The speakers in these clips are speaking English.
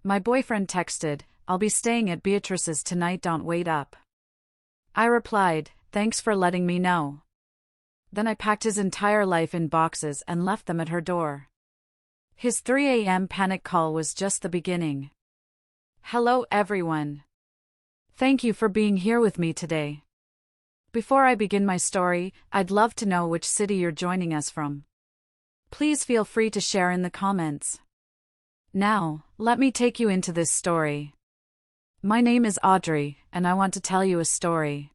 My boyfriend texted, "I'll be staying at Beatrice'S tonight, don't wait up." I replied, "Thanks for letting me know." Then I packed his entire life in boxes and left them at her door. His 3 a.m. panic call was just the beginning. Hello everyone. Thank you for being here with me today. Before I begin my story, I'd love to know which city you're joining us from. Please feel free to share in the comments. Now, let me take you into this story. My name is Audrey, and I want to tell you a story.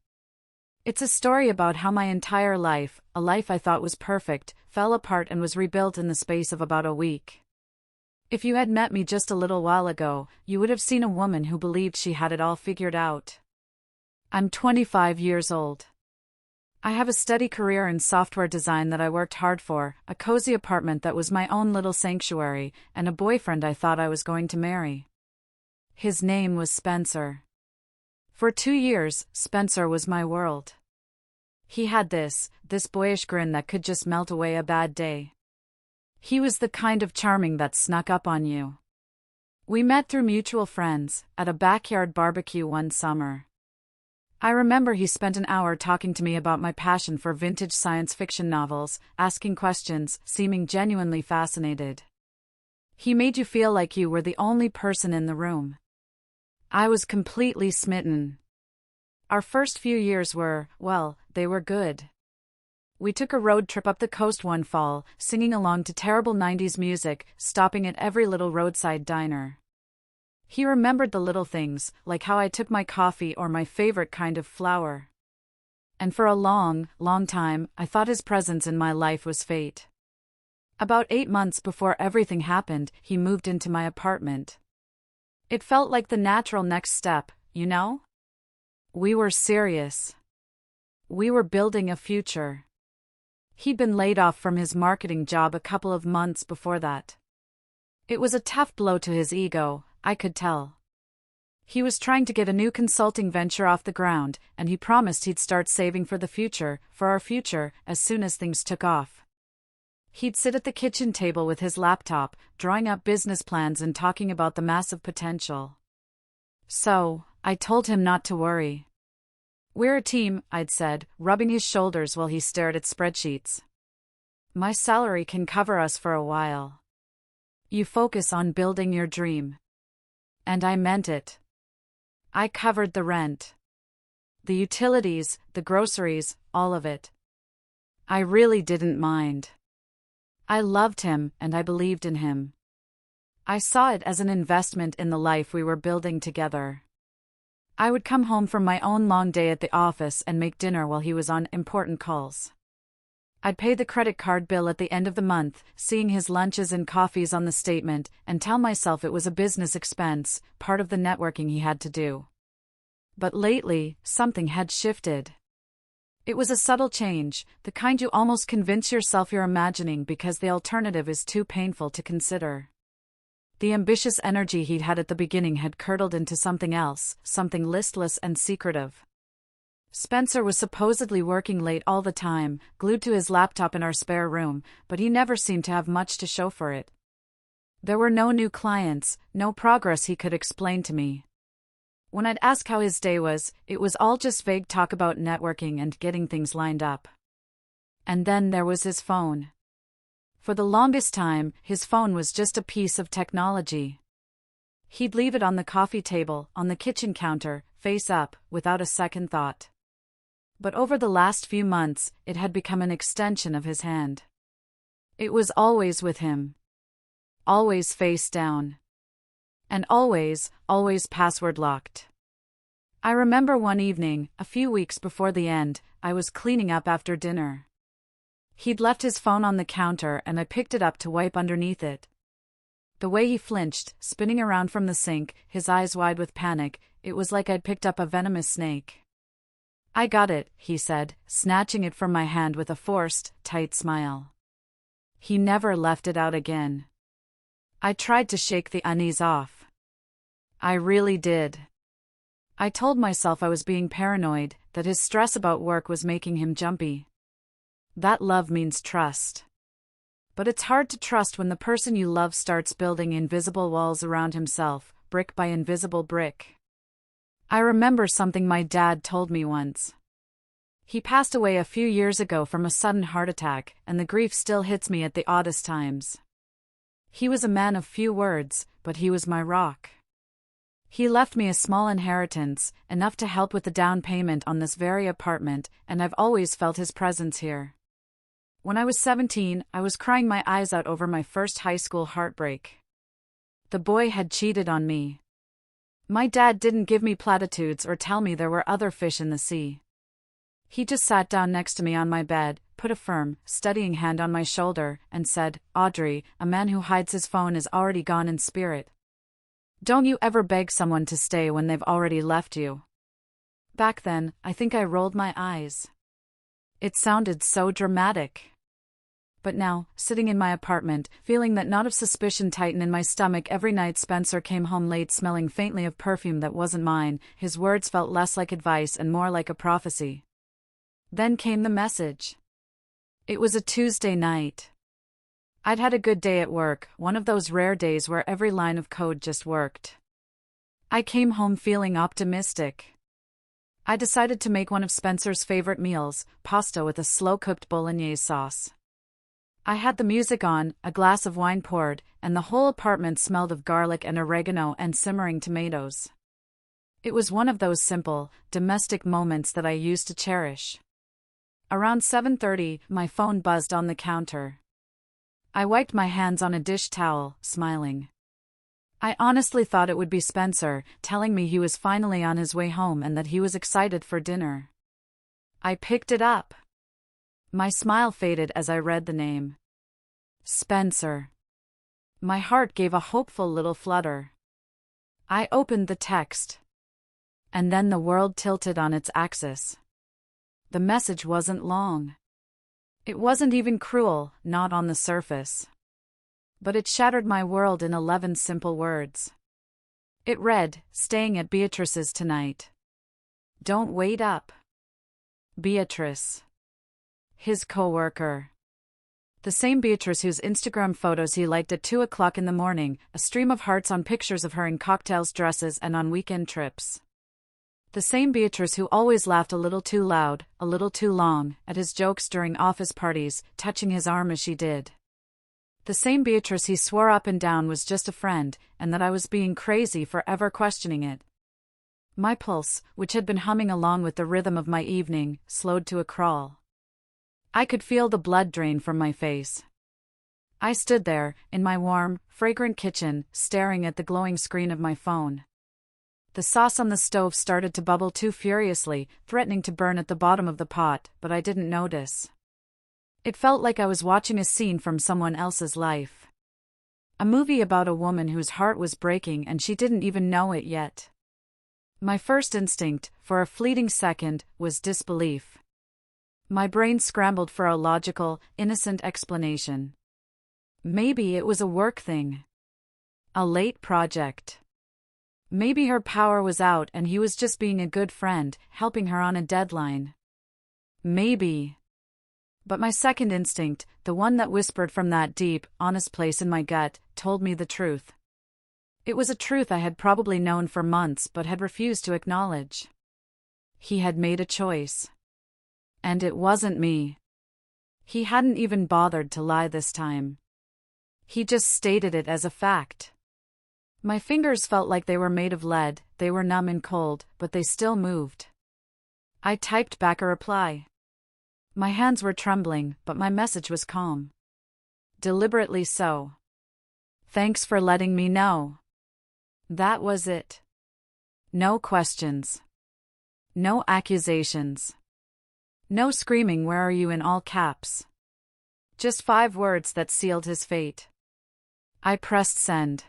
It's a story about how my entire life, a life I thought was perfect, fell apart and was rebuilt in the space of about a week. If you had met me just a little while ago, you would have seen a woman who believed she had it all figured out. I'm 25 years old. I have a steady career in software design that I worked hard for, a cozy apartment that was my own little sanctuary, and a boyfriend I thought I was going to marry. His name was Spencer. For 2 years, Spencer was my world. He had this boyish grin that could just melt away a bad day. He was the kind of charming that snuck up on you. We met through mutual friends, at a backyard barbecue one summer. I remember he spent an hour talking to me about my passion for vintage science fiction novels, asking questions, seeming genuinely fascinated. He made you feel like you were the only person in the room. I was completely smitten. Our first few years were, well, they were good. We took a road trip up the coast one fall, singing along to terrible 90s music, stopping at every little roadside diner. He remembered the little things, like how I took my coffee or my favorite kind of flower. And for a long, long time, I thought his presence in my life was fate. About 8 months before everything happened, he moved into my apartment. It felt like the natural next step, you know? We were serious. We were building a future. He'd been laid off from his marketing job a couple of months before that. It was a tough blow to his ego, I could tell. He was trying to get a new consulting venture off the ground, and he promised he'd start saving for the future, for our future, as soon as things took off. He'd sit at the kitchen table with his laptop, drawing up business plans and talking about the massive potential. So, I told him not to worry. "We're a team," I'd said, rubbing his shoulders while he stared at spreadsheets. "My salary can cover us for a while. You focus on building your dream." And I meant it. I covered the rent, the utilities, the groceries, all of it. I really didn't mind. I loved him, and I believed in him. I saw it as an investment in the life we were building together. I would come home from my own long day at the office and make dinner while he was on important calls. I'd pay the credit card bill at the end of the month, seeing his lunches and coffees on the statement, and tell myself it was a business expense, part of the networking he had to do. But lately, something had shifted. It was a subtle change, the kind you almost convince yourself you're imagining because the alternative is too painful to consider. The ambitious energy he'd had at the beginning had curdled into something else, something listless and secretive. Spencer was supposedly working late all the time, glued to his laptop in our spare room, but he never seemed to have much to show for it. There were no new clients, no progress he could explain to me. When I'd ask how his day was, it was all just vague talk about networking and getting things lined up. And then there was his phone. For the longest time, his phone was just a piece of technology. He'd leave it on the coffee table, on the kitchen counter, face up, without a second thought. But over the last few months, it had become an extension of his hand. It was always with him. Always face down. And always password locked. I remember one evening, a few weeks before the end, I was cleaning up after dinner. He'd left his phone on the counter and I picked it up to wipe underneath it. The way he flinched, spinning around from the sink, his eyes wide with panic, it was like I'd picked up a venomous snake. "I got it," he said, snatching it from my hand with a forced, tight smile. He never left it out again. I tried to shake the unease off. I really did. I told myself I was being paranoid, that his stress about work was making him jumpy. That love means trust. But it's hard to trust when the person you love starts building invisible walls around himself, brick by invisible brick. I remember something my dad told me once. He passed away a few years ago from a sudden heart attack, and the grief still hits me at the oddest times. He was a man of few words, but he was my rock. He left me a small inheritance, enough to help with the down payment on this very apartment, and I've always felt his presence here. When I was 17, I was crying my eyes out over my first high school heartbreak. The boy had cheated on me. My dad didn't give me platitudes or tell me there were other fish in the sea. He just sat down next to me on my bed, put a firm, steadying hand on my shoulder, and said, "Audrey, a man who hides his phone is already gone in spirit. Don't you ever beg someone to stay when they've already left you." Back then, I think I rolled my eyes. It sounded so dramatic. But now, sitting in my apartment, feeling that knot of suspicion tighten in my stomach every night Spencer came home late smelling faintly of perfume that wasn't mine, his words felt less like advice and more like a prophecy. Then came the message. It was a Tuesday night. I'd had a good day at work, one of those rare days where every line of code just worked. I came home feeling optimistic. I decided to make one of Spencer's favorite meals, pasta with a slow-cooked bolognese sauce. I had the music on, a glass of wine poured, and the whole apartment smelled of garlic and oregano and simmering tomatoes. It was one of those simple, domestic moments that I used to cherish. Around 7:30, my phone buzzed on the counter. I wiped my hands on a dish towel, smiling. I honestly thought it would be Spencer, telling me he was finally on his way home and that he was excited for dinner. I picked it up. My smile faded as I read the name. Spencer. My heart gave a hopeful little flutter. I opened the text. And then the world tilted on its axis. The message wasn't long. It wasn't even cruel, not on the surface. But it shattered my world in 11 simple words. It read, "Staying at Beatrice'S tonight. Don't wait up." Beatrice. His co-worker. The same Beatrice whose Instagram photos he liked at 2 o'clock in the morning, a stream of hearts on pictures of her in cocktails, dresses, and on weekend trips. The same Beatrice who always laughed a little too loud, a little too long, at his jokes during office parties, touching his arm as she did. The same Beatrice he swore up and down was just a friend, and that I was being crazy for ever questioning it. My pulse, which had been humming along with the rhythm of my evening, slowed to a crawl. I could feel the blood drain from my face. I stood there, in my warm, fragrant kitchen, staring at the glowing screen of my phone. The sauce on the stove started to bubble too furiously, threatening to burn at the bottom of the pot, but I didn't notice. It felt like I was watching a scene from someone else's life. A movie about a woman whose heart was breaking and she didn't even know it yet. My first instinct, for a fleeting second, was disbelief. My brain scrambled for a logical, innocent explanation. Maybe it was a work thing. A late project. Maybe her power was out and he was just being a good friend, helping her on a deadline. Maybe. But my second instinct, the one that whispered from that deep, honest place in my gut, told me the truth. It was a truth I had probably known for months but had refused to acknowledge. He had made a choice. And it wasn't me. He hadn't even bothered to lie this time. He just stated it as a fact. My fingers felt like they were made of lead, they were numb and cold, but they still moved. I typed back a reply. My hands were trembling, but my message was calm. Deliberately so. "Thanks for letting me know." That was it. No questions. No accusations. No screaming "Where are you" in all caps. Just 5 words that sealed his fate. I pressed send.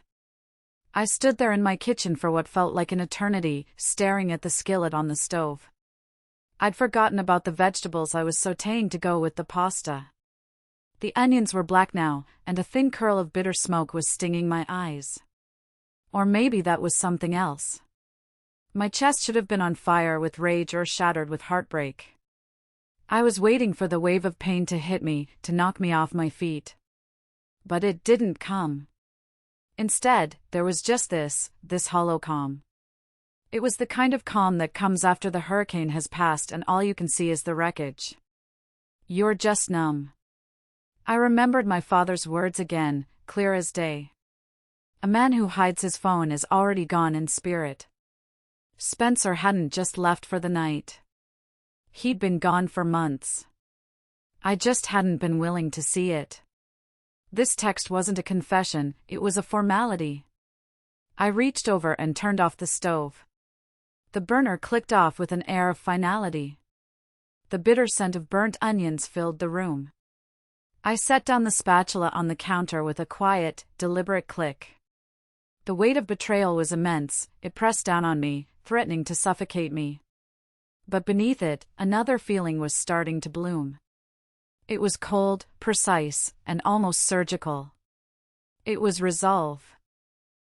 I stood there in my kitchen for what felt like an eternity, staring at the skillet on the stove. I'd forgotten about the vegetables I was sautéing to go with the pasta. The onions were black now, and a thin curl of bitter smoke was stinging my eyes. Or maybe that was something else. My chest should have been on fire with rage or shattered with heartbreak. I was waiting for the wave of pain to hit me, to knock me off my feet. But it didn't come. Instead, there was just this hollow calm. It was the kind of calm that comes after the hurricane has passed and all you can see is the wreckage. You're just numb. I remembered my father's words again, clear as day. A man who hides his phone is already gone in spirit. Spencer hadn't just left for the night. He'd been gone for months. I just hadn't been willing to see it. This text wasn't a confession, it was a formality. I reached over and turned off the stove. The burner clicked off with an air of finality. The bitter scent of burnt onions filled the room. I set down the spatula on the counter with a quiet, deliberate click. The weight of betrayal was immense, it pressed down on me, threatening to suffocate me. But beneath it, another feeling was starting to bloom. It was cold, precise, and almost surgical. It was resolve.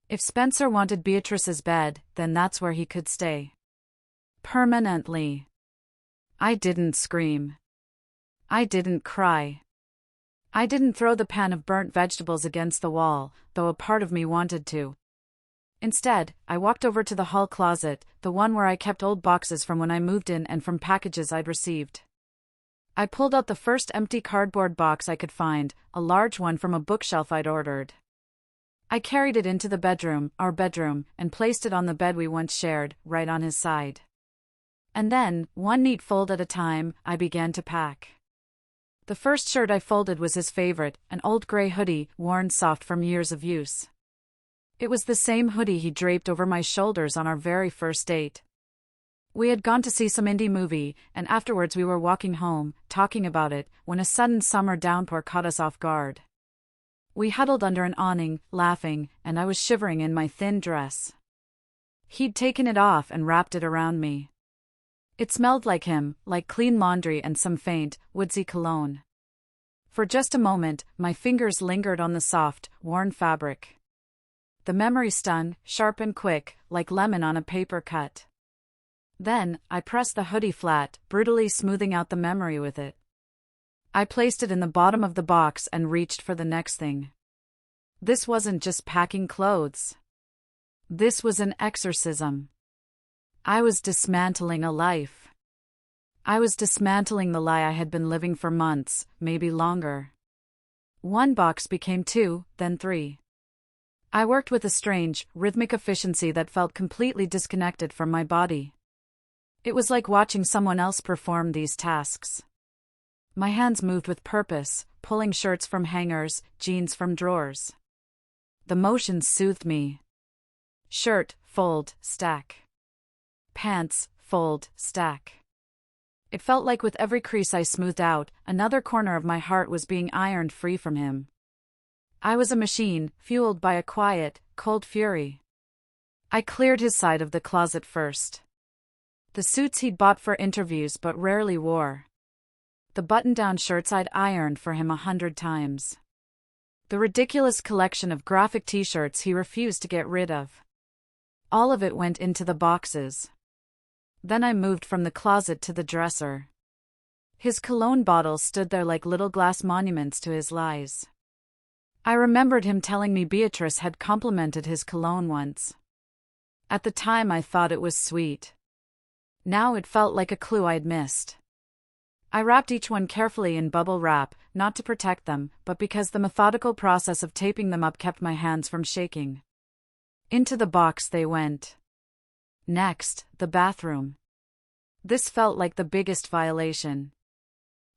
If Spencer wanted Beatrice's bed, then that's where he could stay. Permanently. I didn't scream. I didn't cry. I didn't throw the pan of burnt vegetables against the wall, though a part of me wanted to. Instead, I walked over to the hall closet, the one where I kept old boxes from when I moved in and from packages I'd received. I pulled out the first empty cardboard box I could find, a large one from a bookshelf I'd ordered. I carried it into the bedroom, our bedroom, and placed it on the bed we once shared, right on his side. And then, one neat fold at a time, I began to pack. The first shirt I folded was his favorite, an old gray hoodie, worn soft from years of use. It was the same hoodie he draped over my shoulders on our very first date. We had gone to see some indie movie, and afterwards we were walking home, talking about it, when a sudden summer downpour caught us off guard. We huddled under an awning, laughing, and I was shivering in my thin dress. He'd taken it off and wrapped it around me. It smelled like him, like clean laundry and some faint, woodsy cologne. For just a moment, my fingers lingered on the soft, worn fabric. The memory stung, sharp and quick, like lemon on a paper cut. Then, I pressed the hoodie flat, brutally smoothing out the memory with it. I placed it in the bottom of the box and reached for the next thing. This wasn't just packing clothes. This was an exorcism. I was dismantling a life. I was dismantling the lie I had been living for months, maybe longer. One box became 2, then 3. I worked with a strange, rhythmic efficiency that felt completely disconnected from my body. It was like watching someone else perform these tasks. My hands moved with purpose, pulling shirts from hangers, jeans from drawers. The motions soothed me. Shirt, fold, stack. Pants, fold, stack. It felt like with every crease I smoothed out, another corner of my heart was being ironed free from him. I was a machine, fueled by a quiet, cold fury. I cleared his side of the closet first. The suits he'd bought for interviews but rarely wore. The button-down shirts I'd ironed for him 100 times. The ridiculous collection of graphic t-shirts he refused to get rid of. All of it went into the boxes. Then I moved from the closet to the dresser. His cologne bottles stood there like little glass monuments to his lies. I remembered him telling me Beatrice had complimented his cologne once. At the time I thought it was sweet. Now it felt like a clue I'd missed. I wrapped each one carefully in bubble wrap, not to protect them, but because the methodical process of taping them up kept my hands from shaking. Into the box they went. Next, the bathroom. This felt like the biggest violation.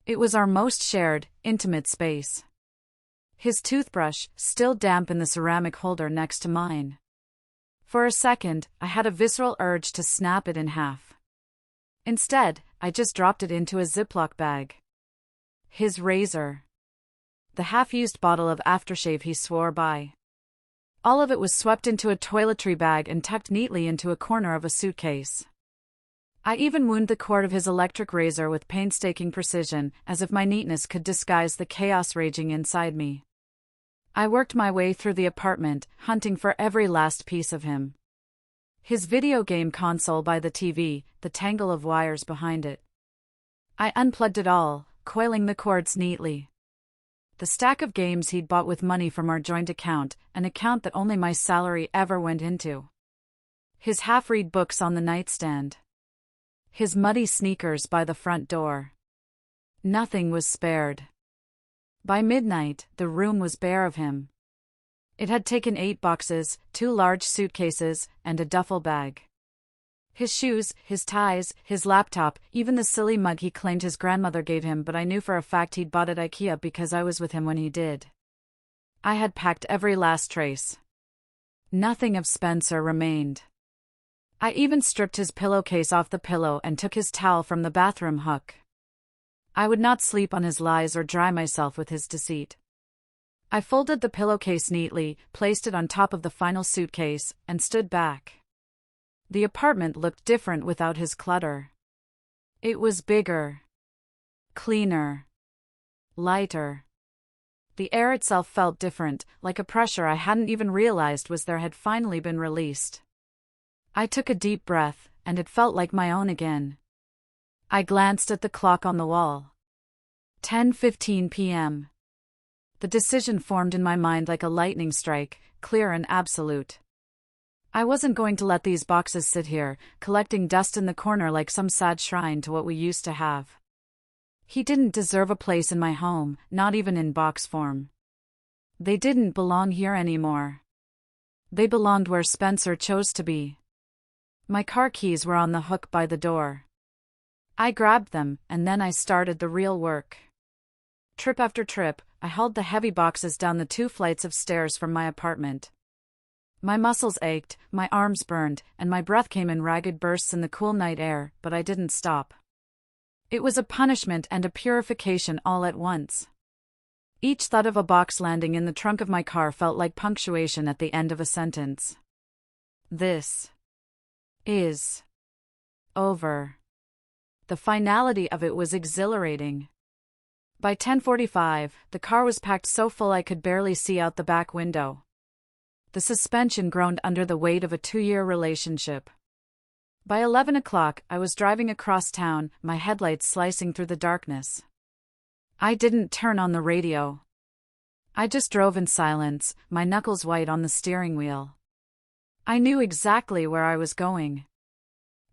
It was our most shared, intimate space. His toothbrush, still damp in the ceramic holder next to mine. For a second, I had a visceral urge to snap it in half. Instead, I just dropped it into a Ziploc bag. His razor. The half-used bottle of aftershave he swore by. All of it was swept into a toiletry bag and tucked neatly into a corner of a suitcase. I even wound the cord of his electric razor with painstaking precision, as if my neatness could disguise the chaos raging inside me. I worked my way through the apartment, hunting for every last piece of him. His video game console by the TV, the tangle of wires behind it. I unplugged it all, coiling the cords neatly. the stack of games he'd bought with money from our joint account, an account that only my salary ever went into. His half-read books on the nightstand. His muddy sneakers by the front door. Nothing was spared. By midnight, the room was bare of him. It had taken 8 boxes, 2 large suitcases, and a duffel bag. His shoes, his ties, his laptop, even the silly mug he claimed his grandmother gave him, but I knew for a fact he'd bought at IKEA because I was with him when he did. I had packed every last trace. Nothing of Spencer remained. I even stripped his pillowcase off the pillow and took his towel from the bathroom hook. I would not sleep on his lies or dry myself with his deceit. I folded the pillowcase neatly, placed it on top of the final suitcase, and stood back. The apartment looked different without his clutter. It was bigger, cleaner, lighter. The air itself felt different, like a pressure I hadn't even realized was there had finally been released. I took a deep breath, and it felt like my own again. I glanced at the clock on the wall. 10:15 p.m. The decision formed in my mind like a lightning strike, clear and absolute. I wasn't going to let these boxes sit here, collecting dust in the corner like some sad shrine to what we used to have. He didn't deserve a place in my home, not even in box form. They didn't belong here anymore. They belonged where Spencer chose to be. My car keys were on the hook by the door. I grabbed them, and then I started the real work. Trip after trip, I hauled the heavy boxes down the 2 flights of stairs from my apartment. My muscles ached, my arms burned, and my breath came in ragged bursts in the cool night air, but I didn't stop. It was a punishment and a purification all at once. Each thud of a box landing in the trunk of my car felt like punctuation at the end of a sentence. This is over. The finality of it was exhilarating. By 10:45, the car was packed so full I could barely see out the back window. The suspension groaned under the weight of a 2-year relationship. By 11 o'clock, I was driving across town, my headlights slicing through the darkness. I didn't turn on the radio. I just drove in silence, my knuckles white on the steering wheel. I knew exactly where I was going.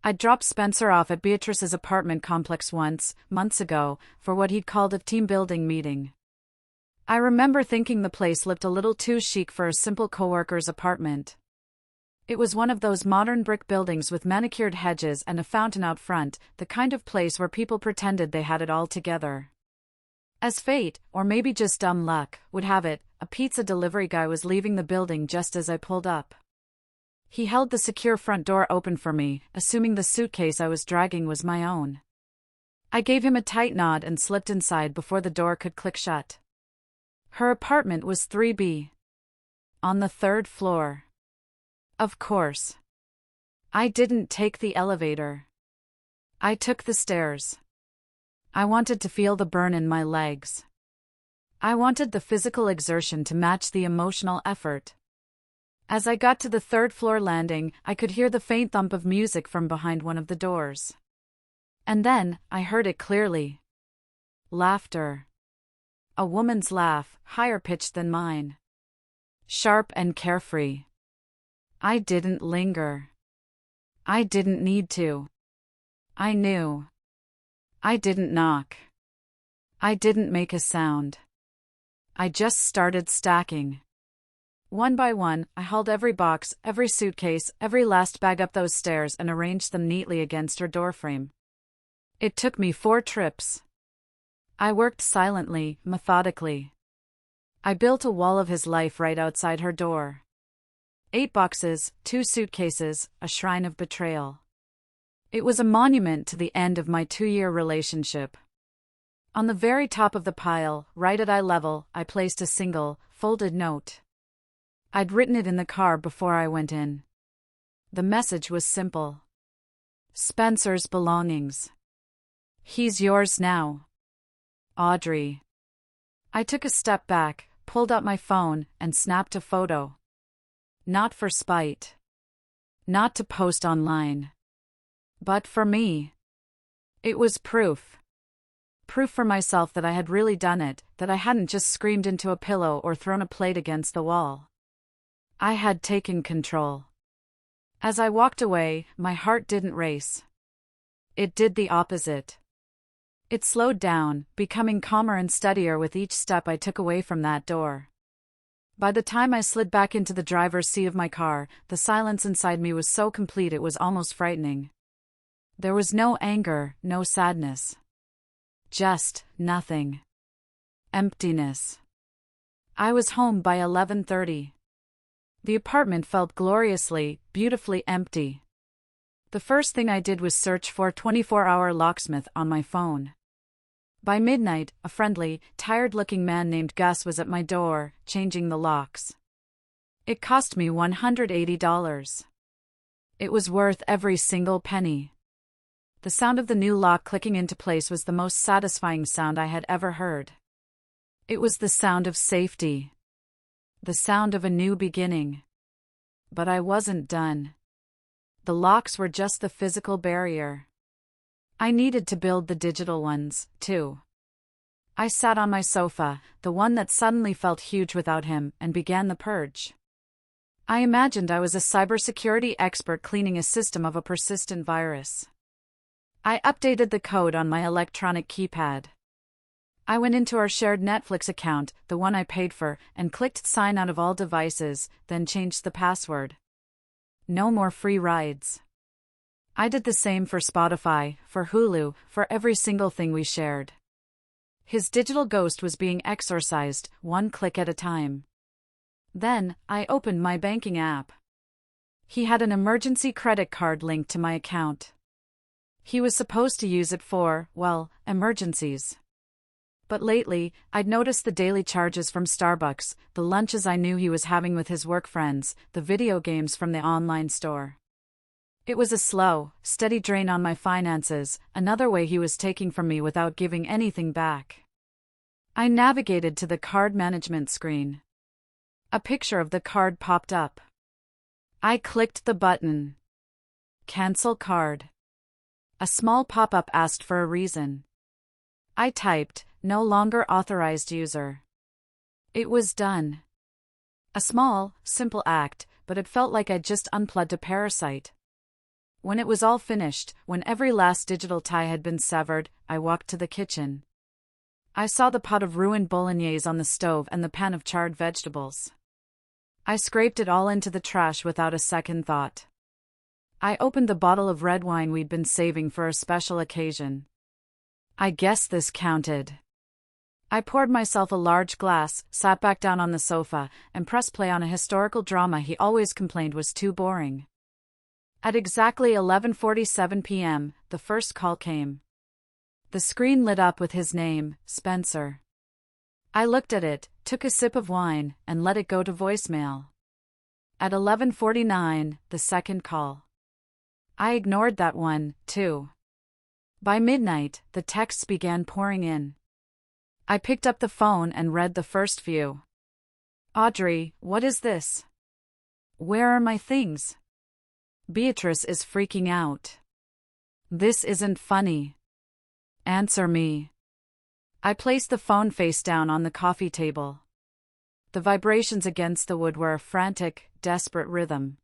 I'd dropped Spencer off at Beatrice's apartment complex once, months ago, for what he'd called a team-building meeting. I remember thinking the place looked a little too chic for a simple coworker's apartment. It was one of those modern brick buildings with manicured hedges and a fountain out front, the kind of place where people pretended they had it all together. As fate, or maybe just dumb luck, would have it, a pizza delivery guy was leaving the building just as I pulled up. He held the secure front door open for me, assuming the suitcase I was dragging was my own. I gave him a tight nod and slipped inside before the door could click shut. Her apartment was 3B. On the 3rd floor. Of course. I didn't take the elevator. I took the stairs. I wanted to feel the burn in my legs. I wanted the physical exertion to match the emotional effort. As I got to the 3rd floor landing, I could hear the faint thump of music from behind one of the doors. And then, I heard it clearly. Laughter. A woman's laugh, higher pitched than mine. Sharp and carefree. I didn't linger. I didn't need to. I knew. I didn't knock. I didn't make a sound. I just started stacking. One by one, I hauled every box, every suitcase, every last bag up those stairs and arranged them neatly against her doorframe. It took me 4 trips. I worked silently, methodically. I built a wall of his life right outside her door. 8 boxes, 2 suitcases, a shrine of betrayal. It was a monument to the end of my 2-year relationship. On the very top of the pile, right at eye level, I placed a single, folded note. I'd written it in the car before I went in. The message was simple. Spencer's belongings. He's yours now. Audrey. I took a step back, pulled out my phone, and snapped a photo. Not for spite. Not to post online. But for me. It was proof. Proof for myself that I had really done it, that I hadn't just screamed into a pillow or thrown a plate against the wall. I had taken control. As I walked away, my heart didn't race. It did the opposite. It slowed down, becoming calmer and steadier with each step I took away from that door. By the time I slid back into the driver's seat of my car, the silence inside me was so complete it was almost frightening. There was no anger, no sadness. Just nothing. Emptiness. I was home by 11:30. The apartment felt gloriously, beautifully empty. The first thing I did was search for 24-hour locksmith on my phone. By midnight, a friendly, tired-looking man named Gus was at my door, changing the locks. It cost me $180. It was worth every single penny. The sound of the new lock clicking into place was the most satisfying sound I had ever heard. It was the sound of safety. The sound of a new beginning. But I wasn't done. The locks were just the physical barrier. I needed to build the digital ones, too. I sat on my sofa, the one that suddenly felt huge without him, and began the purge. I imagined I was a cybersecurity expert cleaning a system of a persistent virus. I updated the code on my electronic keypad. I went into our shared Netflix account, the one I paid for, and clicked sign out of all devices, then changed the password. No more free rides. I did the same for Spotify, for Hulu, for every single thing we shared. His digital ghost was being exorcised, one click at a time. Then, I opened my banking app. He had an emergency credit card linked to my account. He was supposed to use it for, well, emergencies. But lately, I'd noticed the daily charges from Starbucks, the lunches I knew he was having with his work friends, the video games from the online store. It was a slow, steady drain on my finances, another way he was taking from me without giving anything back. I navigated to the card management screen. A picture of the card popped up. I clicked the button. Cancel card. A small pop-up asked for a reason. I typed, no longer authorized user. It was done. A small, simple act, but it felt like I'd just unplugged a parasite. When it was all finished, when every last digital tie had been severed, I walked to the kitchen. I saw the pot of ruined bolognese on the stove and the pan of charred vegetables. I scraped it all into the trash without a second thought. I opened the bottle of red wine we'd been saving for a special occasion. I guess this counted. I poured myself a large glass, sat back down on the sofa, and pressed play on a historical drama he always complained was too boring. At exactly 11:47 p.m., the first call came. The screen lit up with his name, Spencer. I looked at it, took a sip of wine, and let it go to voicemail. At 11:49, the second call. I ignored that one, too. By midnight, the texts began pouring in. I picked up the phone and read the first few. Audrey, what is this? Where are my things? Beatrice is freaking out. This isn't funny. Answer me. I placed the phone face down on the coffee table. The vibrations against the wood were a frantic, desperate rhythm.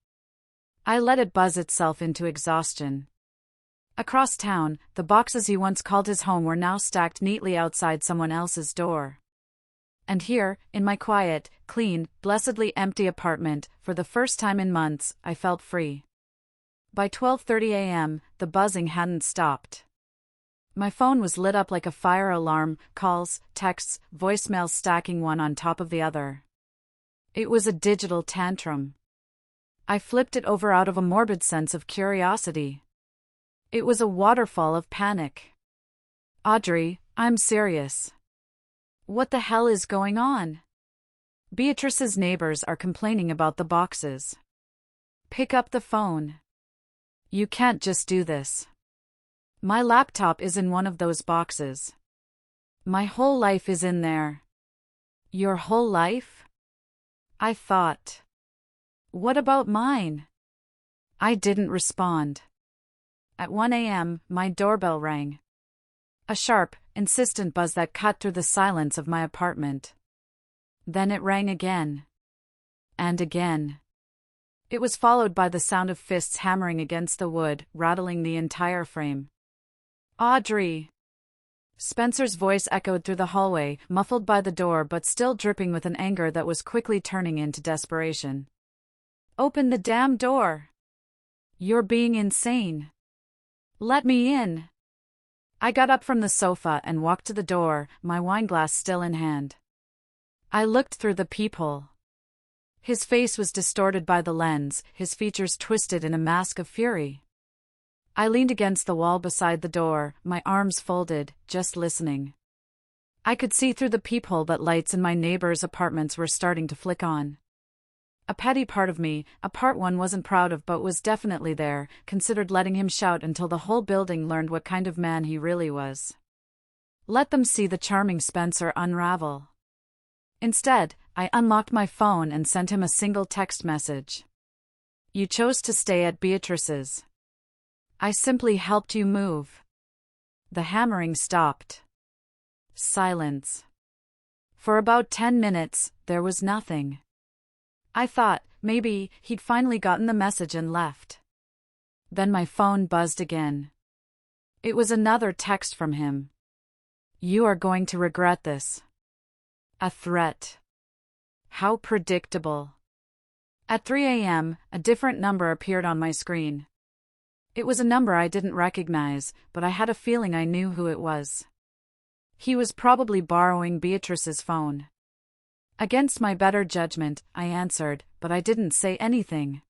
I let it buzz itself into exhaustion. Across town, the boxes he once called his home were now stacked neatly outside someone else's door. And here, in my quiet, clean, blessedly empty apartment, for the first time in months, I felt free. By 12:30 a.m., the buzzing hadn't stopped. My phone was lit up like a fire alarm, calls, texts, voicemails stacking one on top of the other. It was a digital tantrum. I flipped it over out of a morbid sense of curiosity. It was a waterfall of panic. Audrey, I'm serious. What the hell is going on? Beatrice's neighbors are complaining about the boxes. Pick up the phone. You can't just do this. My laptop is in one of those boxes. My whole life is in there. Your whole life? I thought. What about mine? I didn't respond. At 1 a.m., my doorbell rang. A sharp, insistent buzz that cut through the silence of my apartment. Then it rang again. And again. It was followed by the sound of fists hammering against the wood, rattling the entire frame. "Audrey!" Spencer's voice echoed through the hallway, muffled by the door but still dripping with an anger that was quickly turning into desperation. "Open the damn door! You're being insane! Let me in!" I got up from the sofa and walked to the door, my wineglass still in hand. I looked through the peephole. His face was distorted by the lens, his features twisted in a mask of fury. I leaned against the wall beside the door, my arms folded, just listening. I could see through the peephole that lights in my neighbors' apartments were starting to flick on. A petty part of me, a part one wasn't proud of but was definitely there, considered letting him shout until the whole building learned what kind of man he really was. Let them see the charming Spencer unravel. Instead, I unlocked my phone and sent him a single text message. "You chose to stay at Beatrice's. I simply helped you move." The hammering stopped. Silence. For about 10 minutes, there was nothing. I thought, maybe, he'd finally gotten the message and left. Then my phone buzzed again. It was another text from him. "You are going to regret this." A threat. How predictable. At 3 a.m., a different number appeared on my screen. It was a number I didn't recognize, but I had a feeling I knew who it was. He was probably borrowing Beatrice's phone. Against my better judgment, I answered, but I didn't say anything.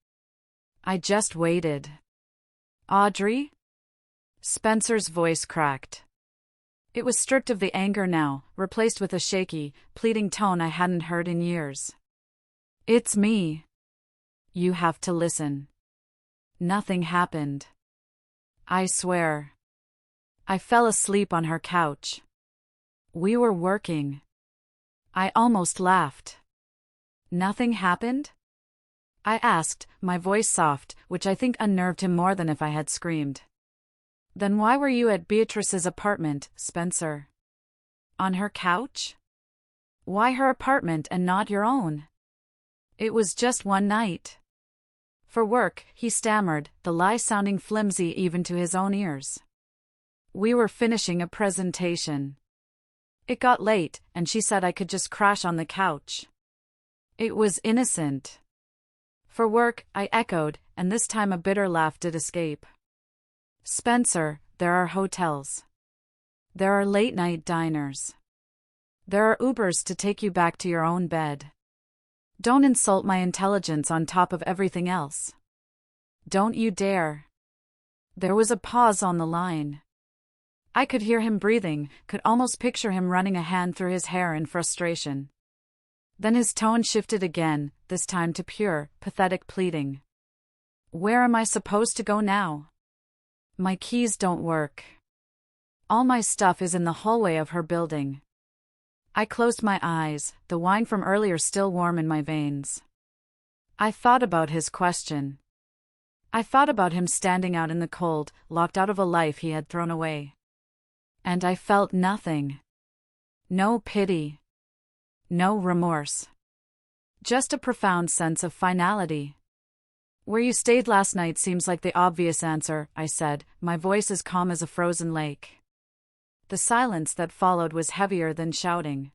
I just waited. "Audrey?" Spencer's voice cracked. It was stripped of the anger now, replaced with a shaky, pleading tone I hadn't heard in years. "It's me. You have to listen. Nothing happened. I swear." I fell asleep on her couch. We were working. I almost laughed. "Nothing happened?" I asked, my voice soft, which I think unnerved him more than if I had screamed. "Then why were you at Beatrice's apartment, Spencer? On her couch? Why her apartment and not your own?" "It was just one night." "For work," he stammered, the lie sounding flimsy even to his own ears. "We were finishing a presentation. It got late, and she said I could just crash on the couch." It was innocent. "For work," I echoed, and this time a bitter laugh did escape. "Spencer, there are hotels. There are late-night diners. There are Ubers to take you back to your own bed. Don't insult my intelligence on top of everything else. Don't you dare." There was a pause on the line. I could hear him breathing, could almost picture him running a hand through his hair in frustration. Then his tone shifted again, this time to pure, pathetic pleading. "Where am I supposed to go now? My keys don't work. All my stuff is in the hallway of her building." I closed my eyes, the wine from earlier still warm in my veins. I thought about his question. I thought about him standing out in the cold, locked out of a life he had thrown away. And I felt nothing. No pity. No remorse. Just a profound sense of finality. "Where you stayed last night seems like the obvious answer," I said, my voice as calm as a frozen lake. The silence that followed was heavier than shouting.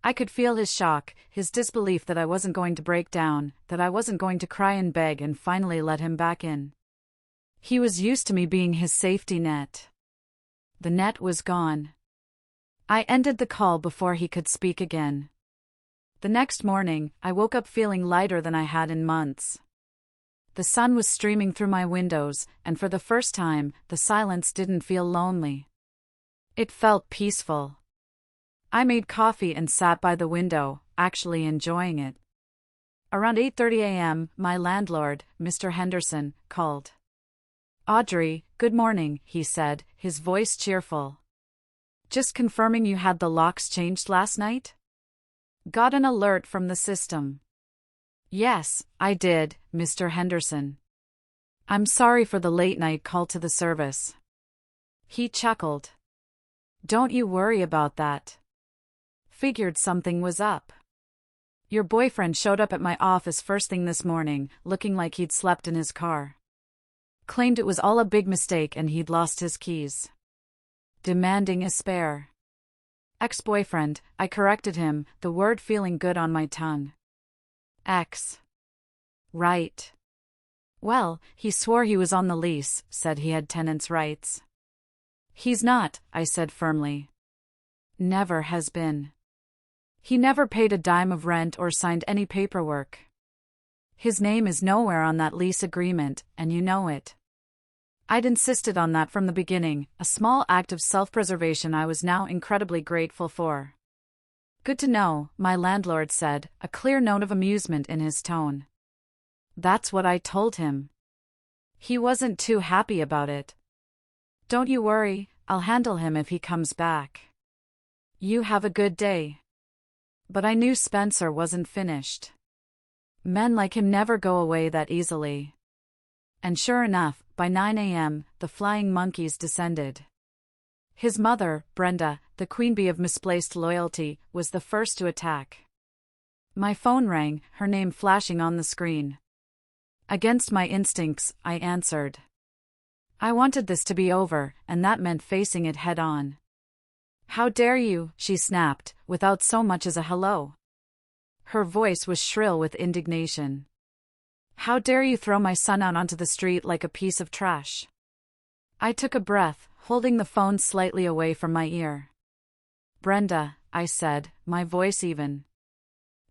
I could feel his shock, his disbelief that I wasn't going to break down, that I wasn't going to cry and beg and finally let him back in. He was used to me being his safety net. The net was gone. I ended the call before he could speak again. The next morning, I woke up feeling lighter than I had in months. The sun was streaming through my windows, and for the first time, the silence didn't feel lonely. It felt peaceful. I made coffee and sat by the window, actually enjoying it. Around 8:30 a.m., my landlord, Mr. Henderson, called. "Audrey, good morning," he said, his voice cheerful. "Just confirming you had the locks changed last night? Got an alert from the system." "Yes, I did, Mr. Henderson. I'm sorry for the late-night call to the service." He chuckled. Don't you worry about that. Figured something was up. Your boyfriend showed up at my office first thing this morning, looking like he'd slept in his car. Claimed it was all a big mistake and he'd lost his keys. Demanding a spare. Ex-boyfriend, I corrected him, the word feeling good on my tongue. Ex. Right. Well, he swore he was on the lease, said he had tenants' rights. He's not, I said firmly. Never has been. He never paid a dime of rent or signed any paperwork. His name is nowhere on that lease agreement, and you know it. I'd insisted on that from the beginning, a small act of self-preservation I was now incredibly grateful for. Good to know, my landlord said, a clear note of amusement in his tone. That's what I told him. He wasn't too happy about it. Don't you worry, I'll handle him if he comes back. You have a good day. But I knew Spencer wasn't finished. Men like him never go away that easily. And sure enough, by 9 a.m., the flying monkeys descended. His mother, Brenda, the queen bee of misplaced loyalty, was the first to attack. My phone rang, her name flashing on the screen. Against my instincts, I answered. I wanted this to be over, and that meant facing it head-on. How dare you, she snapped, without so much as a hello. Her voice was shrill with indignation. How dare you throw my son out onto the street like a piece of trash? I took a breath, holding the phone slightly away from my ear. Brenda, I said, my voice even.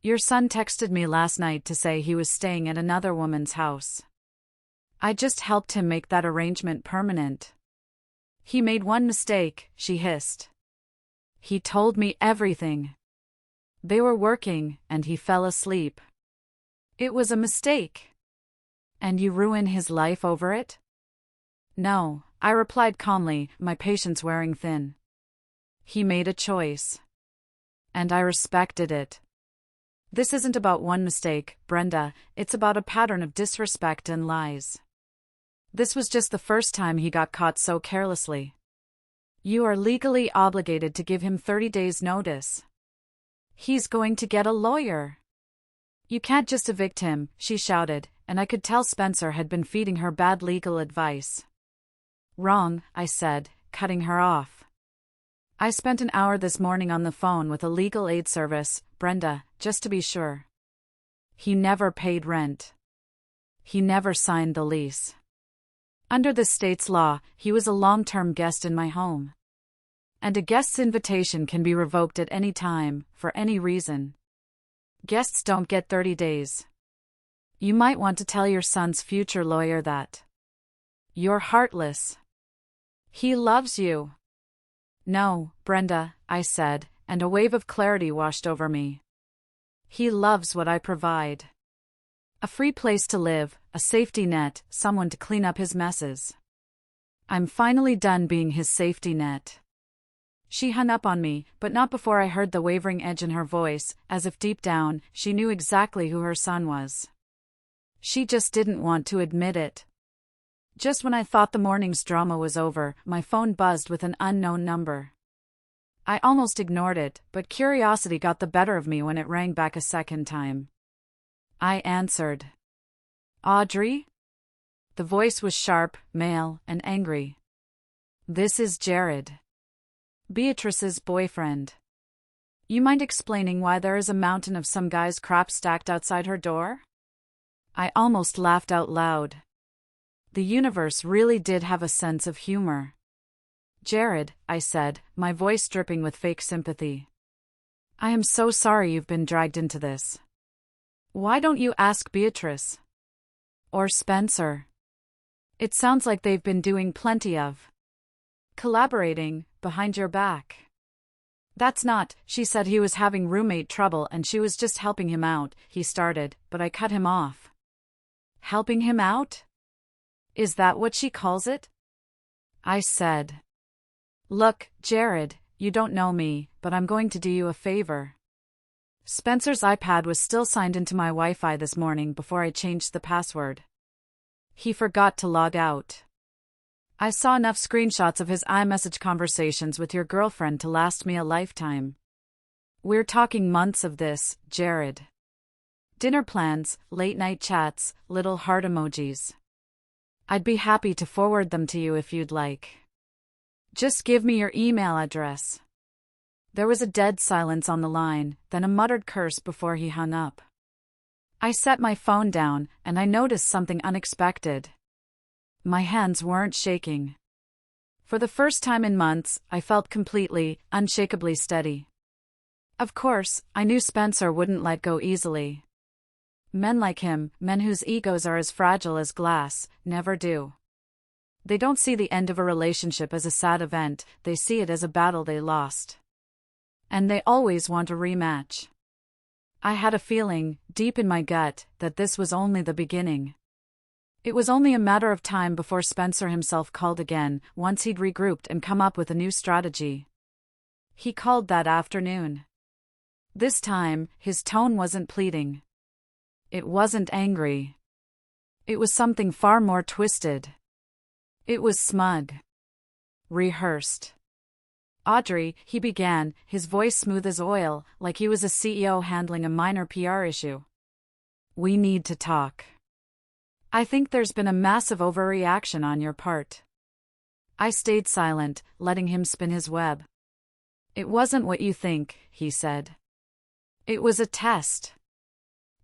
Your son texted me last night to say he was staying at another woman's house. I just helped him make that arrangement permanent. He made one mistake, she hissed. He told me everything. They were working, and he fell asleep. It was a mistake. And you ruin his life over it? No, I replied calmly, my patience wearing thin. He made a choice. And I respected it. This isn't about one mistake, Brenda, it's about a pattern of disrespect and lies. This was just the first time he got caught so carelessly. You are legally obligated to give him 30 days' notice. He's going to get a lawyer. You can't just evict him, she shouted, and I could tell Spencer had been feeding her bad legal advice. Wrong, I said, cutting her off. I spent an hour this morning on the phone with a legal aid service, Brenda, just to be sure. He never paid rent. He never signed the lease. Under the state's law, he was a long-term guest in my home. And a guest's invitation can be revoked at any time, for any reason. Guests don't get 30 days. You might want to tell your son's future lawyer that. You're heartless. He loves you. No, Brenda, I said, and a wave of clarity washed over me. He loves what I provide. A free place to live, a safety net, someone to clean up his messes. I'm finally done being his safety net. She hung up on me, but not before I heard the wavering edge in her voice, as if deep down, she knew exactly who her son was. She just didn't want to admit it. Just when I thought the morning's drama was over, my phone buzzed with an unknown number. I almost ignored it, but curiosity got the better of me when it rang back a second time. I answered. Audrey? The voice was sharp, male, and angry. This is Jared. Beatrice's boyfriend. You mind explaining why there is a mountain of some guy's crap stacked outside her door? I almost laughed out loud. The universe really did have a sense of humor. Jared, I said, my voice dripping with fake sympathy. I am so sorry you've been dragged into this. Why don't you ask Beatrice? Or Spencer? It sounds like they've been doing plenty of collaborating behind your back. That's not, she said he was having roommate trouble and she was just helping him out, he started, but I cut him off. Helping him out? Is that what she calls it? I said. Look, Jared, you don't know me, but I'm going to do you a favor. Spencer's iPad was still signed into my Wi-Fi this morning before I changed the password. He forgot to log out. I saw enough screenshots of his iMessage conversations with your girlfriend to last me a lifetime. We're talking months of this, Jared. Dinner plans, late-night chats, little heart emojis. I'd be happy to forward them to you if you'd like. Just give me your email address. There was a dead silence on the line, then a muttered curse before he hung up. I set my phone down, and I noticed something unexpected. My hands weren't shaking. For the first time in months, I felt completely, unshakably steady. Of course, I knew Spencer wouldn't let go easily. Men like him, men whose egos are as fragile as glass, never do. They don't see the end of a relationship as a sad event, they see it as a battle they lost. And they always want a rematch. I had a feeling, deep in my gut, that this was only the beginning. It was only a matter of time before Spencer himself called again, once he'd regrouped and come up with a new strategy. He called that afternoon. This time, his tone wasn't pleading. It wasn't angry. It was something far more twisted. It was smug. Rehearsed. Audrey, he began, his voice smooth as oil, like he was a CEO handling a minor PR issue. We need to talk. I think there's been a massive overreaction on your part. I stayed silent, letting him spin his web. It wasn't what you think, he said. It was a test.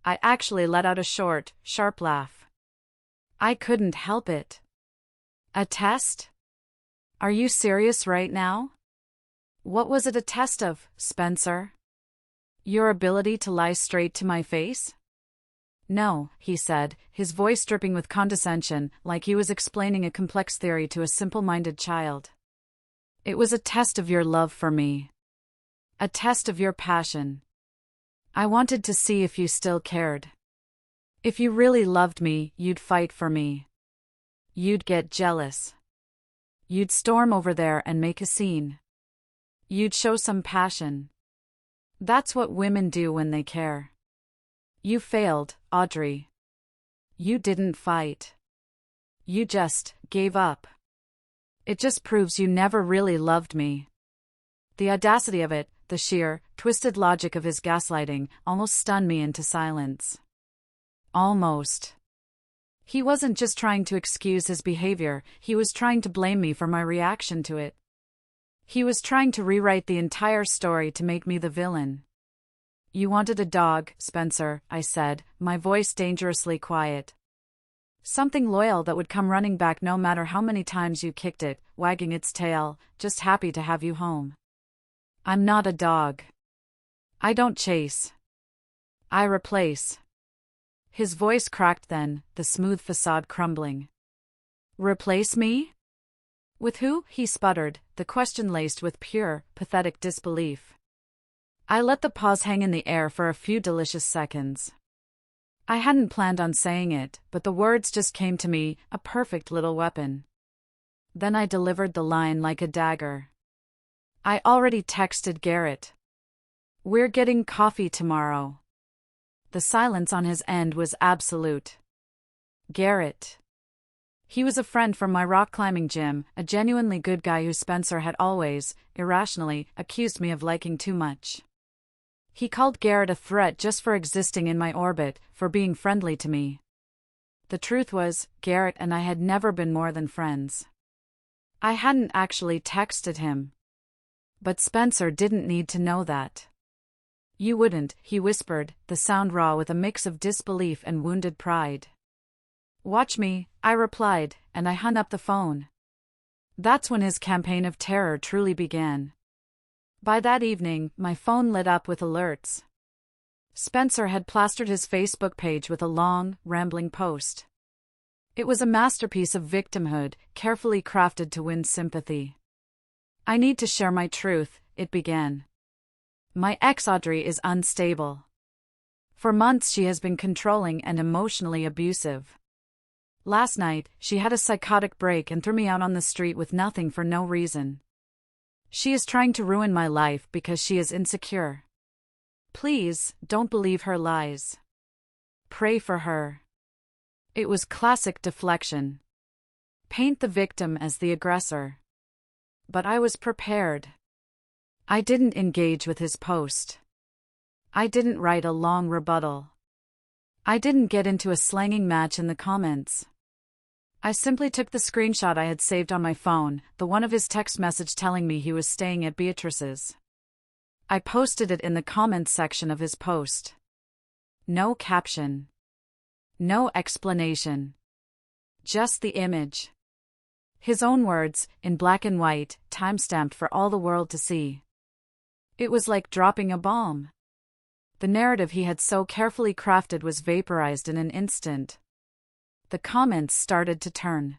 I actually let out a short, sharp laugh. I couldn't help it. A test? Are you serious right now? What was it a test of, Spencer? Your ability to lie straight to my face? No, he said, his voice dripping with condescension, like he was explaining a complex theory to a simple-minded child. It was a test of your love for me. A test of your passion. I wanted to see if you still cared. If you really loved me, you'd fight for me. You'd get jealous. You'd storm over there and make a scene. You'd show some passion. That's what women do when they care. You failed, Audrey. You didn't fight. You just gave up. It just proves you never really loved me. The audacity of it, the sheer, twisted logic of his gaslighting, almost stunned me into silence. Almost. He wasn't just trying to excuse his behavior, he was trying to blame me for my reaction to it. He was trying to rewrite the entire story to make me the villain. You wanted a dog, Spencer, I said, my voice dangerously quiet. Something loyal that would come running back no matter how many times you kicked it, wagging its tail, just happy to have you home. I'm not a dog. I don't chase. I replace. His voice cracked then, the smooth facade crumbling. Replace me? With who? He sputtered, the question laced with pure, pathetic disbelief. I let the pause hang in the air for a few delicious seconds. I hadn't planned on saying it, but the words just came to me, a perfect little weapon. Then I delivered the line like a dagger. I already texted Garrett. We're getting coffee tomorrow. The silence on his end was absolute. Garrett. He was a friend from my rock climbing gym, a genuinely good guy who Spencer had always, irrationally, accused me of liking too much. He called Garrett a threat just for existing in my orbit, for being friendly to me. The truth was, Garrett and I had never been more than friends. I hadn't actually texted him. But Spencer didn't need to know that. You wouldn't, he whispered, the sound raw with a mix of disbelief and wounded pride. Watch me, I replied, and I hung up the phone. That's when his campaign of terror truly began. By that evening, my phone lit up with alerts. Spencer had plastered his Facebook page with a long, rambling post. It was a masterpiece of victimhood, carefully crafted to win sympathy. I need to share my truth, it began. My ex Audrey is unstable. For months she has been controlling and emotionally abusive. Last night, she had a psychotic break and threw me out on the street with nothing for no reason. She is trying to ruin my life because she is insecure. Please, don't believe her lies. Pray for her. It was classic deflection. paint the victim as the aggressor. But I was prepared. I didn't engage with his post. I didn't write a long rebuttal. I didn't get into a slanging match in the comments. I simply took the screenshot I had saved on my phone, the one of his text message telling me he was staying at Beatrice's. I posted it in the comments section of his post. No caption. No explanation. Just the image. His own words, in black and white, time-stamped for all the world to see. It was like dropping a bomb. The narrative he had so carefully crafted was vaporized in an instant. The comments started to turn.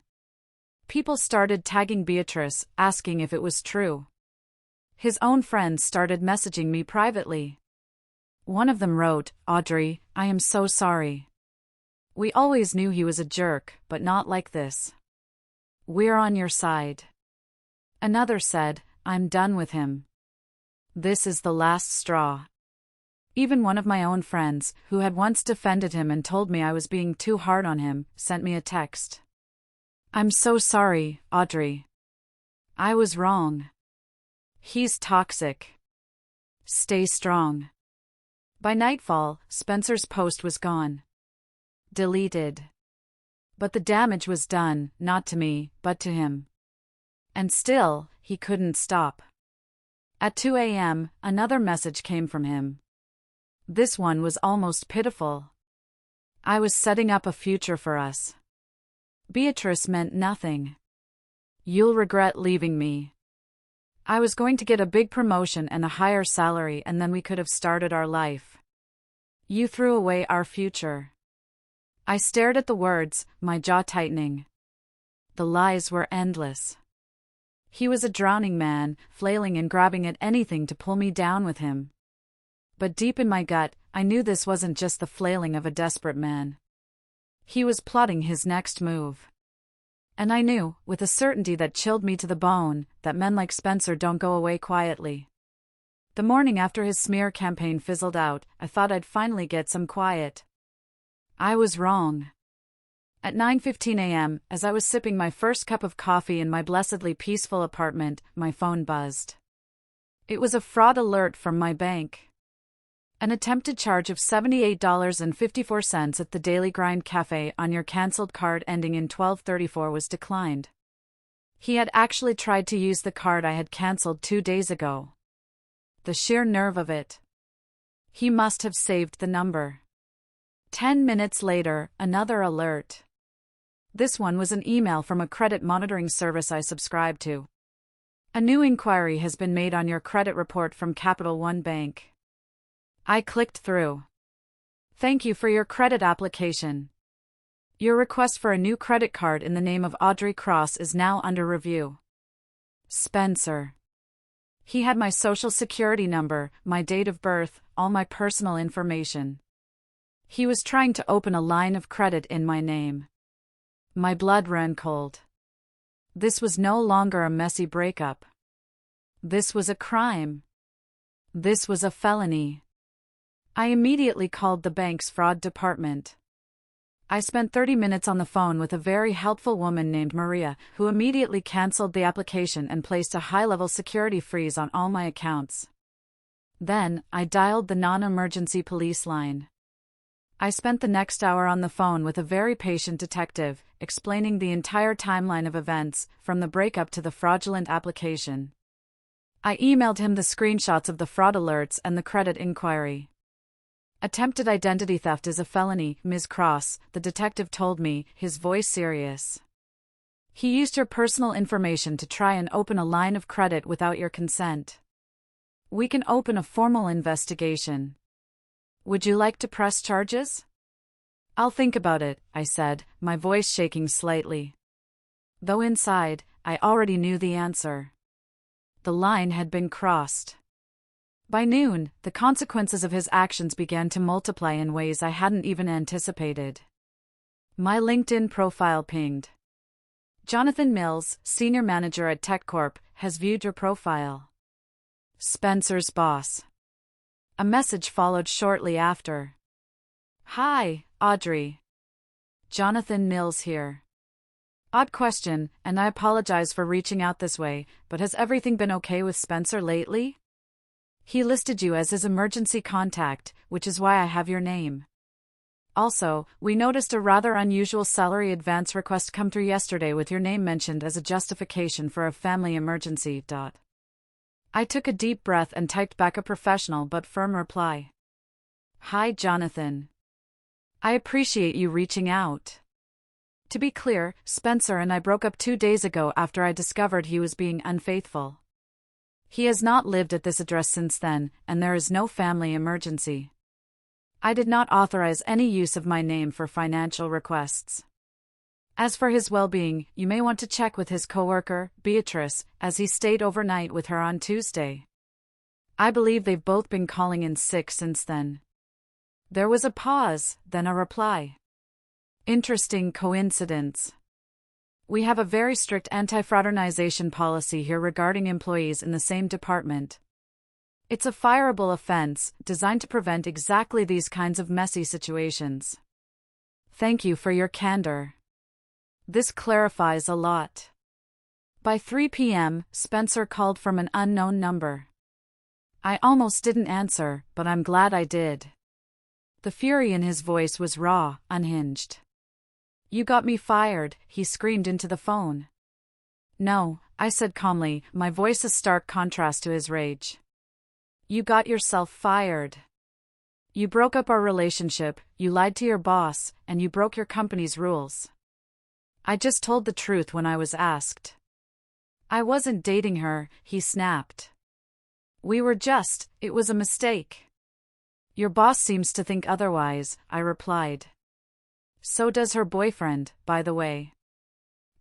People started tagging Beatrice, asking if it was true. His own friends started messaging me privately. One of them wrote, "Audrey, I am so sorry. We always knew he was a jerk, but not like this. We're on your side." Another said, "I'm done with him. This is the last straw." Even one of my own friends, who had once defended him and told me I was being too hard on him, sent me a text. "I'm so sorry, Audrey. I was wrong. He's toxic. Stay strong." By nightfall, Spencer's post was gone. Deleted. But the damage was done, not to me, but to him. And still, he couldn't stop. At 2 a.m., another message came from him. This one was almost pitiful. I was setting up a future for us. Beatrice meant nothing. You'll regret leaving me. I was going to get a big promotion and a higher salary, and then we could have started our life. You threw away our future. I stared at the words, my jaw tightening. The lies were endless. He was a drowning man, flailing and grabbing at anything to pull me down with him. But deep in my gut, I knew this wasn't just the flailing of a desperate man. He was plotting his next move. And I knew, with a certainty that chilled me to the bone, that men like Spencer don't go away quietly. The morning after his smear campaign fizzled out, I thought I'd finally get some quiet. I was wrong. At 9:15 a.m., as I was sipping my first cup of coffee in my blessedly peaceful apartment, my phone buzzed. It was a fraud alert from my bank. An attempted charge of $78.54 at the Daily Grind Cafe on your cancelled card ending in 1234 was declined. He had actually tried to use the card I had cancelled 2 days ago. The sheer nerve of it. He must have saved the number. 10 minutes later, another alert. This one was an email from a credit monitoring service I subscribe to. A new inquiry has been made on your credit report from Capital One Bank. I clicked through. Thank you for your credit application. Your request for a new credit card in the name of Audrey Cross is now under review. Spencer. He had my social security number, my date of birth, all my personal information. He was trying to open a line of credit in my name. My blood ran cold. This was no longer a messy breakup. This was a crime. This was a felony. I immediately called the bank's fraud department. I spent 30 minutes on the phone with a very helpful woman named Maria, who immediately canceled the application and placed a high-level security freeze on all my accounts. Then, I dialed the non-emergency police line. I spent the next hour on the phone with a very patient detective, explaining the entire timeline of events, from the breakup to the fraudulent application. I emailed him the screenshots of the fraud alerts and the credit inquiry. Attempted identity theft is a felony, Ms. Cross, the detective told me, his voice serious. He used your personal information to try and open a line of credit without your consent. We can open a formal investigation. Would you like to press charges? I'll think about it, I said, my voice shaking slightly. Though inside, I already knew the answer. The line had been crossed. By noon, the consequences of his actions began to multiply in ways I hadn't even anticipated. My LinkedIn profile pinged. Jonathan Mills, senior manager at TechCorp, has viewed your profile. Spencer's boss. A message followed shortly after. Hi, Audrey. Jonathan Mills here. Odd question, and I apologize for reaching out this way, but has everything been okay with Spencer lately? He listed you as his emergency contact, which is why I have your name. Also, we noticed a rather unusual salary advance request come through yesterday with your name mentioned as a justification for a family emergency. I took a deep breath and typed back a professional but firm reply. Hi, Jonathan. I appreciate you reaching out. To be clear, Spencer and I broke up 2 days ago after I discovered he was being unfaithful. He has not lived at this address since then, and there is no family emergency. I did not authorize any use of my name for financial requests. As for his well-being, you may want to check with his coworker, Beatrice, as he stayed overnight with her on Tuesday. I believe they've both been calling in sick since then. There was a pause, then a reply. Interesting coincidence. We have a very strict anti-fraternization policy here regarding employees in the same department. It's a fireable offense, designed to prevent exactly these kinds of messy situations. Thank you for your candor. This clarifies a lot. By 3 p.m., Spencer called from an unknown number. I almost didn't answer, but I'm glad I did. The fury in his voice was raw, unhinged. You got me fired, he screamed into the phone. No, I said calmly, my voice a stark contrast to his rage. You got yourself fired. You broke up our relationship, you lied to your boss, and you broke your company's rules. I just told the truth when I was asked. I wasn't dating her, he snapped. It was a mistake. Your boss seems to think otherwise, I replied. So does her boyfriend, by the way.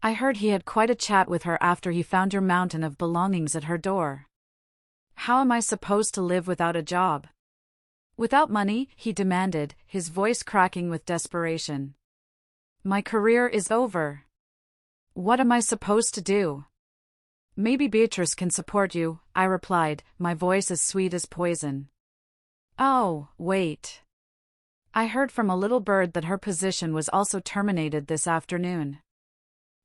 I heard he had quite a chat with her after he found your mountain of belongings at her door. How am I supposed to live without a job? Without money, he demanded, his voice cracking with desperation. My career is over. What am I supposed to do? Maybe Beatrice can support you, I replied, my voice as sweet as poison. Oh, wait. I heard from a little bird that her position was also terminated this afternoon.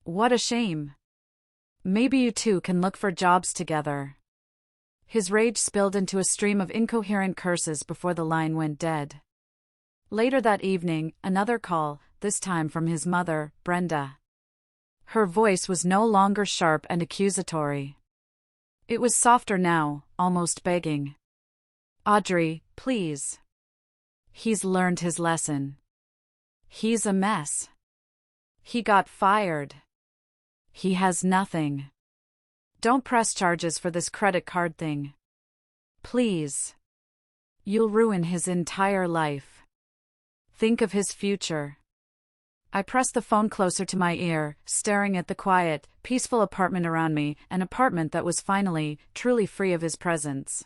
What a shame. Maybe you two can look for jobs together. His rage spilled into a stream of incoherent curses before the line went dead. Later that evening, another call, this time from his mother, Brenda. Her voice was no longer sharp and accusatory. It was softer now, almost begging. Audrey, please. He's learned his lesson. He's a mess. He got fired. He has nothing. Don't press charges for this credit card thing. Please. You'll ruin his entire life. Think of his future. I pressed the phone closer to my ear, staring at the quiet, peaceful apartment around me, an apartment that was finally, truly free of his presence.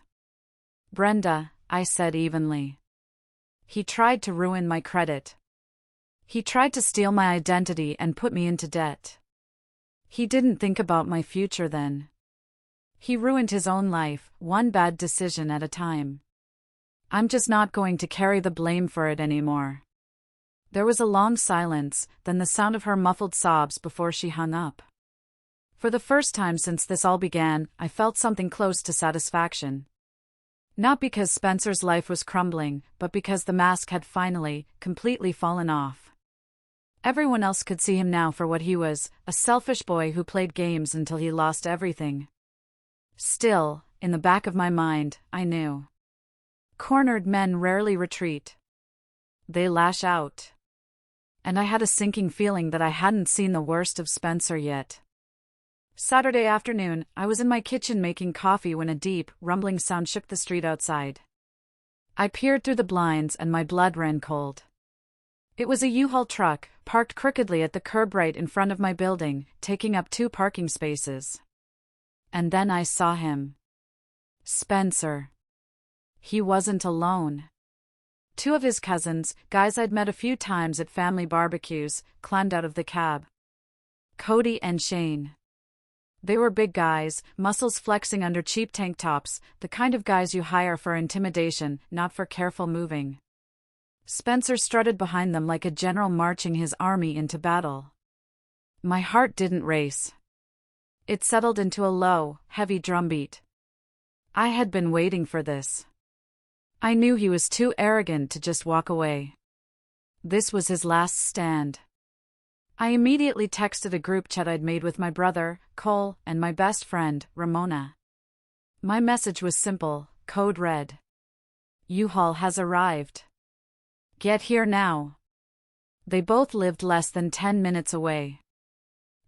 Brenda, I said evenly. He tried to ruin my credit. He tried to steal my identity and put me into debt. He didn't think about my future then. He ruined his own life, one bad decision at a time. I'm just not going to carry the blame for it anymore. There was a long silence, then the sound of her muffled sobs before she hung up. For the first time since this all began, I felt something close to satisfaction. Not because Spencer's life was crumbling, but because the mask had finally, completely fallen off. Everyone else could see him now for what he was, a selfish boy who played games until he lost everything. Still, in the back of my mind, I knew. Cornered men rarely retreat. They lash out. And I had a sinking feeling that I hadn't seen the worst of Spencer yet. Saturday afternoon, I was in my kitchen making coffee when a deep, rumbling sound shook the street outside. I peered through the blinds and my blood ran cold. It was a U-Haul truck, parked crookedly at the curb right in front of my building, taking up 2 parking spaces. And then I saw him. Spencer. He wasn't alone. 2 of his cousins, guys I'd met a few times at family barbecues, climbed out of the cab. Cody and Shane. They were big guys, muscles flexing under cheap tank tops, the kind of guys you hire for intimidation, not for careful moving. Spencer strutted behind them like a general marching his army into battle. My heart didn't race. It settled into a low, heavy drumbeat. I had been waiting for this. I knew he was too arrogant to just walk away. This was his last stand. I immediately texted a group chat I'd made with my brother, Cole, and my best friend, Ramona. My message was simple, code red. U-Haul has arrived. Get here now. They both lived less than 10 minutes away.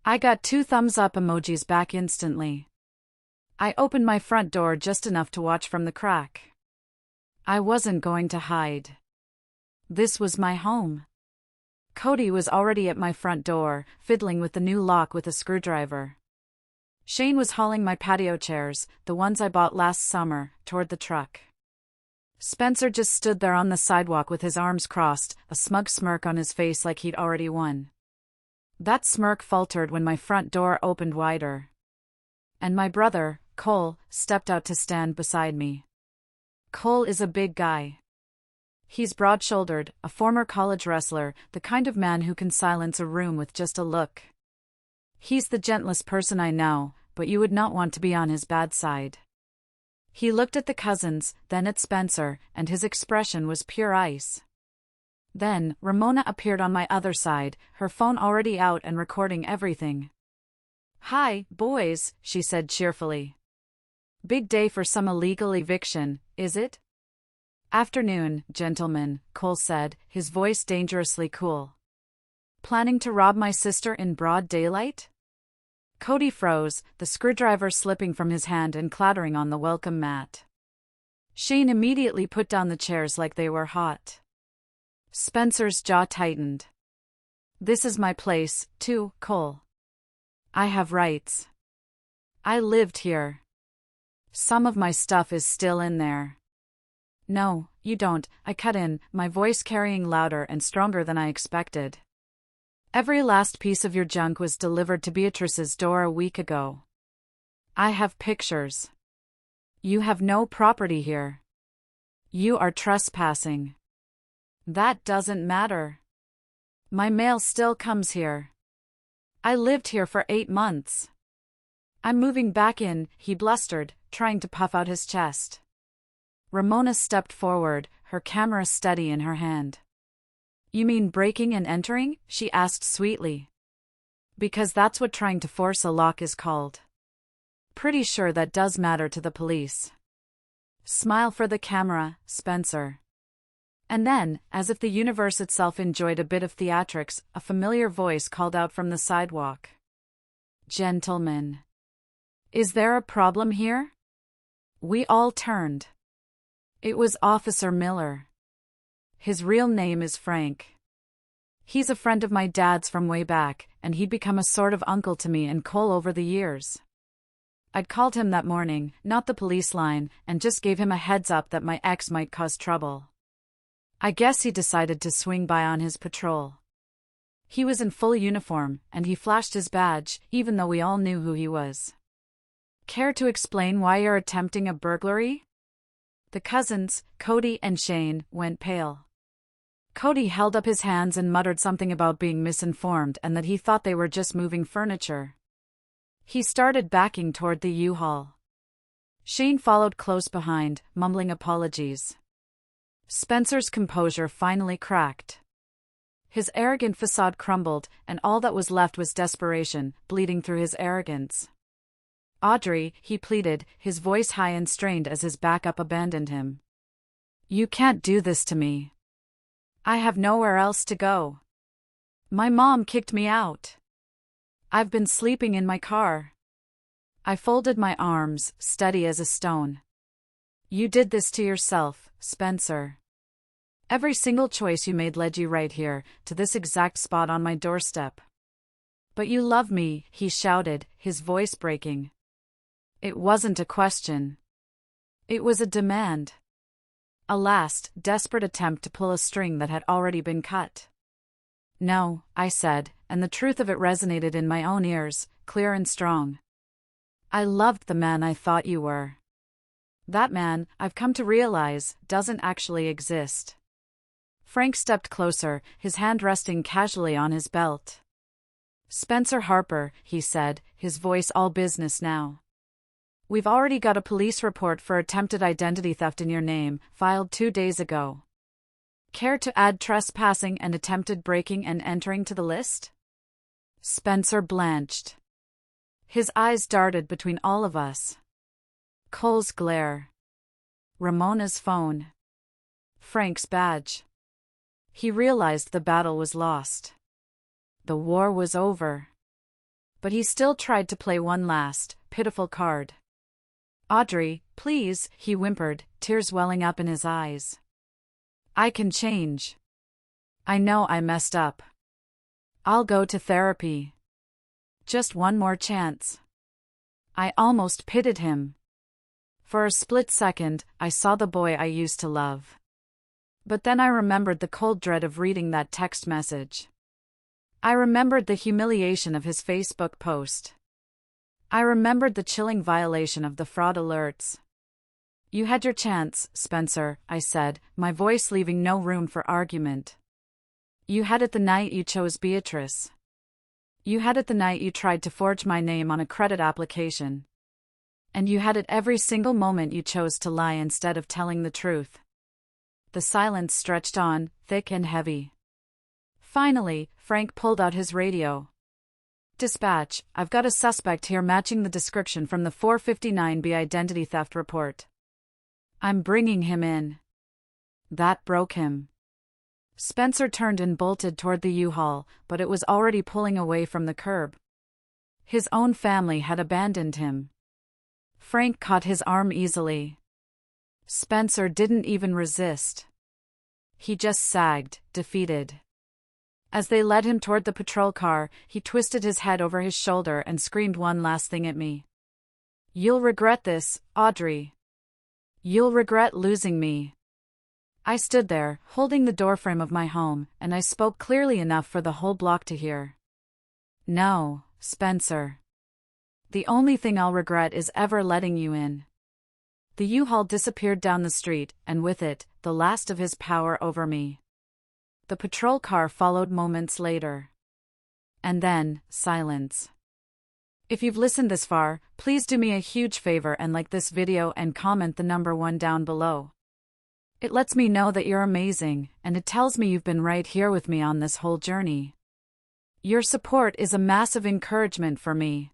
I got 2 thumbs up emojis back instantly. I opened my front door just enough to watch from the crack. I wasn't going to hide. This was my home. Cody was already at my front door, fiddling with the new lock with a screwdriver. Shane was hauling my patio chairs, the ones I bought last summer, toward the truck. Spencer just stood there on the sidewalk with his arms crossed, a smug smirk on his face like he'd already won. That smirk faltered when my front door opened wider. And my brother, Cole, stepped out to stand beside me. Cole is a big guy. He's broad-shouldered, a former college wrestler, the kind of man who can silence a room with just a look. He's the gentlest person I know, but you would not want to be on his bad side. He looked at the cousins, then at Spencer, and his expression was pure ice. Then, Ramona appeared on my other side, her phone already out and recording everything. "Hi, boys," she said cheerfully. "Big day for some illegal eviction, is it?" "Afternoon, gentlemen," Cole said, his voice dangerously cool. "Planning to rob my sister in broad daylight?" Cody froze, the screwdriver slipping from his hand and clattering on the welcome mat. Shane immediately put down the chairs like they were hot. Spencer's jaw tightened. "This is my place, too, Cole. I have rights. I lived here. Some of my stuff is still in there." "No, you don't," I cut in, my voice carrying louder and stronger than I expected. "Every last piece of your junk was delivered to Beatrice's door a week ago. I have pictures. You have no property here. You are trespassing." "That doesn't matter. My mail still comes here. I lived here for 8 months. I'm moving back in," he blustered, trying to puff out his chest. Ramona stepped forward, her camera steady in her hand. "You mean breaking and entering?" she asked sweetly. "Because that's what trying to force a lock is called. Pretty sure that does matter to the police." "Smile for the camera, Spencer." And then, as if the universe itself enjoyed a bit of theatrics, a familiar voice called out from the sidewalk. "Gentlemen. Is there a problem here?" We all turned. It was Officer Miller. His real name is Frank. He's a friend of my dad's from way back, and he'd become a sort of uncle to me and Cole over the years. I'd called him that morning, not the police line, and just gave him a heads up that my ex might cause trouble. I guess he decided to swing by on his patrol. He was in full uniform, and he flashed his badge, even though we all knew who he was. "Care to explain why you're attempting a burglary?" The cousins, Cody and Shane, went pale. Cody held up his hands and muttered something about being misinformed and that he thought they were just moving furniture. He started backing toward the U-Haul. Shane followed close behind, mumbling apologies. Spencer's composure finally cracked. His arrogant facade crumbled, and all that was left was desperation, bleeding through his arrogance. "Audrey," he pleaded, his voice high and strained as his backup abandoned him. "You can't do this to me. I have nowhere else to go. My mom kicked me out. I've been sleeping in my car." I folded my arms, steady as a stone. "You did this to yourself, Spencer. Every single choice you made led you right here, to this exact spot on my doorstep. But you love me," he shouted, his voice breaking. It wasn't a question. It was a demand. A last, desperate attempt to pull a string that had already been cut. "No," I said, and the truth of it resonated in my own ears, clear and strong. "I loved the man I thought you were. That man, I've come to realize, doesn't actually exist." Frank stepped closer, his hand resting casually on his belt. Spencer Harper, he said, his voice all business now. We've already got a police report for attempted identity theft in your name, filed 2 days ago. Care to add trespassing and attempted breaking and entering to the list? Spencer blanched. His eyes darted between all of us. Cole's glare. Ramona's phone. Frank's badge. He realized the battle was lost. The war was over. But he still tried to play one last, pitiful card. Audrey, please, he whimpered, tears welling up in his eyes. I can change. I know I messed up. I'll go to therapy. Just one more chance. I almost pitied him. For a split second, I saw the boy I used to love. But then I remembered the cold dread of reading that text message. I remembered the humiliation of his Facebook post. I remembered the chilling violation of the fraud alerts. You had your chance, Spencer, I said, my voice leaving no room for argument. You had it the night you chose Beatrice. You had it the night you tried to forge my name on a credit application. And you had it every single moment you chose to lie instead of telling the truth. The silence stretched on, thick and heavy. Finally, Frank pulled out his radio. Dispatch, I've got a suspect here matching the description from the 459B identity theft report. I'm bringing him in. That broke him. Spencer turned and bolted toward the U-Haul, but it was already pulling away from the curb. His own family had abandoned him. Frank caught his arm easily. Spencer didn't even resist. He just sagged, defeated. As they led him toward the patrol car, he twisted his head over his shoulder and screamed one last thing at me. You'll regret this, Audrey. You'll regret losing me. I stood there, holding the doorframe of my home, and I spoke clearly enough for the whole block to hear. No, Spencer. The only thing I'll regret is ever letting you in. The U-Haul disappeared down the street, and with it, the last of his power over me. The patrol car followed moments later. And then, silence. If you've listened this far, please do me a huge favor and like this video and comment the number 1 down below. It lets me know that you're amazing, and it tells me you've been right here with me on this whole journey. Your support is a massive encouragement for me.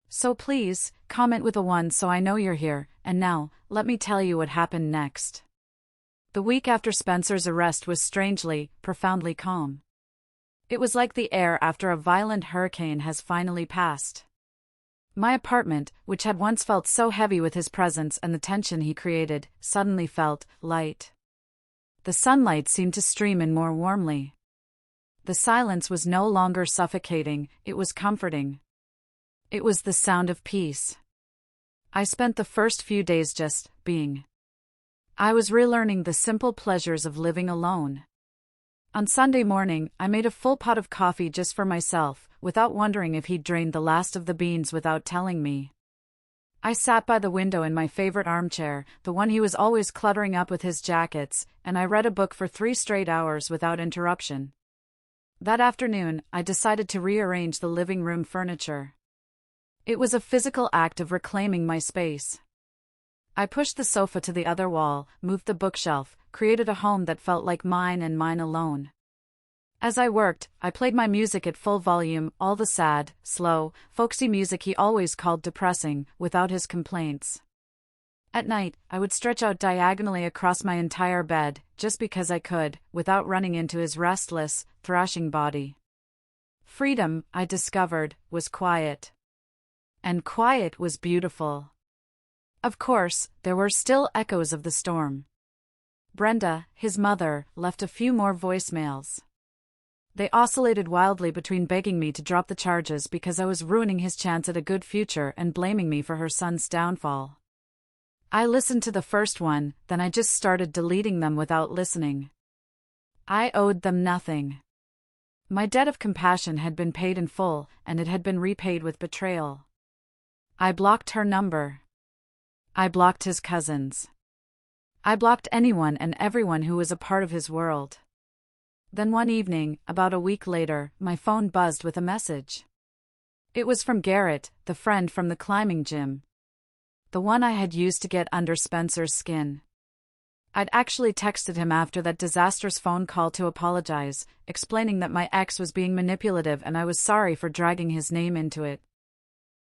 So please, comment with a 1 so I know you're here, and now, let me tell you what happened next. The week after Spencer's arrest was strangely, profoundly calm. It was like the air after a violent hurricane has finally passed. My apartment, which had once felt so heavy with his presence and the tension he created, suddenly felt light. The sunlight seemed to stream in more warmly. The silence was no longer suffocating, it was comforting. It was the sound of peace. I spent the first few days just being. I was relearning the simple pleasures of living alone. On Sunday morning, I made a full pot of coffee just for myself, without wondering if he'd drained the last of the beans without telling me. I sat by the window in my favorite armchair, the one he was always cluttering up with his jackets, and I read a book for 3 straight hours without interruption. That afternoon, I decided to rearrange the living room furniture. It was a physical act of reclaiming my space. I pushed the sofa to the other wall, moved the bookshelf, created a home that felt like mine and mine alone. As I worked, I played my music at full volume, all the sad, slow, folksy music he always called depressing, without his complaints. At night, I would stretch out diagonally across my entire bed, just because I could, without running into his restless, thrashing body. Freedom, I discovered, was quiet. And quiet was beautiful. Of course, there were still echoes of the storm. Brenda, his mother, left a few more voicemails. They oscillated wildly between begging me to drop the charges because I was ruining his chance at a good future and blaming me for her son's downfall. I listened to the first one, then I just started deleting them without listening. I owed them nothing. My debt of compassion had been paid in full, and it had been repaid with betrayal. I blocked her number. I blocked his cousins. I blocked anyone and everyone who was a part of his world. Then one evening, about a week later, my phone buzzed with a message. It was from Garrett, the friend from the climbing gym. The one I had used to get under Spencer's skin. I'd actually texted him after that disastrous phone call to apologize, explaining that my ex was being manipulative and I was sorry for dragging his name into it.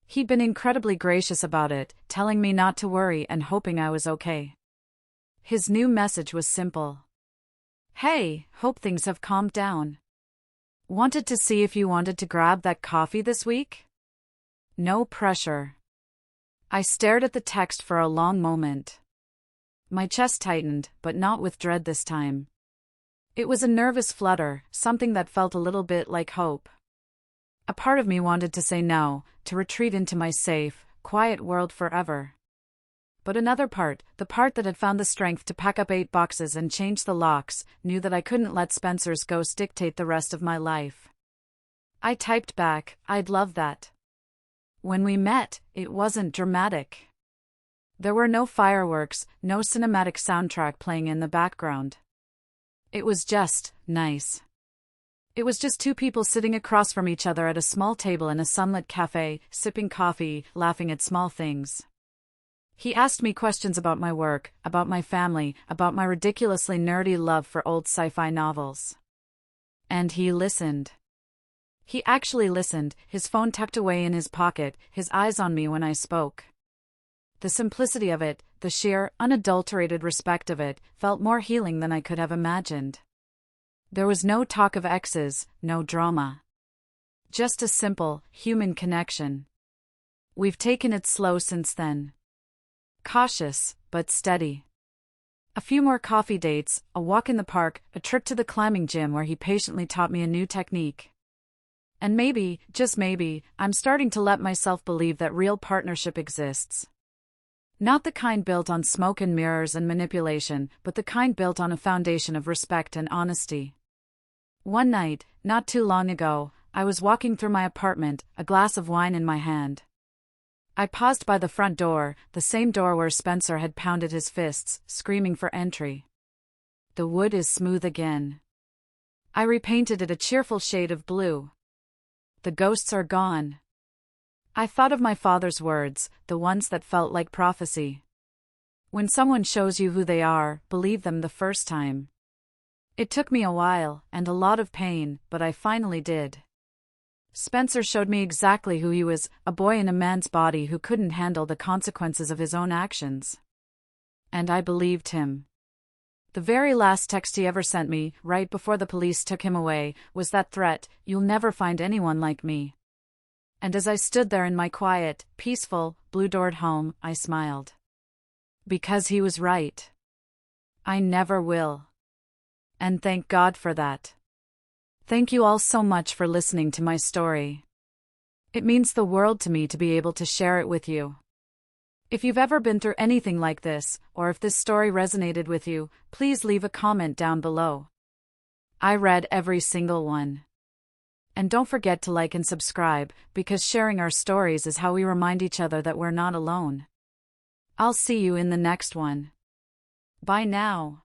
He'd been incredibly gracious about it, telling me not to worry and hoping I was okay. His new message was simple. Hey, hope things have calmed down. Wanted to see if you wanted to grab that coffee this week? No pressure. I stared at the text for a long moment. My chest tightened, but not with dread this time. It was a nervous flutter, something that felt a little bit like hope. A part of me wanted to say no, to retreat into my safe, quiet world forever. But another part, the part that had found the strength to pack up 8 boxes and change the locks, knew that I couldn't let Spencer's ghost dictate the rest of my life. I typed back, I'd love that. When we met, it wasn't dramatic. There were no fireworks, no cinematic soundtrack playing in the background. It was just nice. It was just 2 people sitting across from each other at a small table in a sunlit cafe, sipping coffee, laughing at small things. He asked me questions about my work, about my family, about my ridiculously nerdy love for old sci-fi novels. And he listened. He actually listened, his phone tucked away in his pocket, his eyes on me when I spoke. The simplicity of it, the sheer, unadulterated respect of it, felt more healing than I could have imagined. There was no talk of exes, no drama. Just a simple, human connection. We've taken it slow since then. Cautious, but steady. A few more coffee dates, a walk in the park, a trip to the climbing gym where he patiently taught me a new technique. And maybe, just maybe, I'm starting to let myself believe that real partnership exists. Not the kind built on smoke and mirrors and manipulation, but the kind built on a foundation of respect and honesty. One night, not too long ago, I was walking through my apartment, a glass of wine in my hand. I paused by the front door, the same door where Spencer had pounded his fists, screaming for entry. The wood is smooth again. I repainted it a cheerful shade of blue. The ghosts are gone. I thought of my father's words, the ones that felt like prophecy. When someone shows you who they are, believe them the first time. It took me a while, and a lot of pain, but I finally did. Spencer showed me exactly who he was, a boy in a man's body who couldn't handle the consequences of his own actions. And I believed him. The very last text he ever sent me, right before the police took him away, was that threat, "You'll never find anyone like me." And as I stood there in my quiet, peaceful, blue-doored home, I smiled. Because he was right. I never will. And thank God for that. Thank you all so much for listening to my story. It means the world to me to be able to share it with you. If you've ever been through anything like this, or if this story resonated with you, please leave a comment down below. I read every single one. And don't forget to like and subscribe, because sharing our stories is how we remind each other that we're not alone. I'll see you in the next one. Bye now.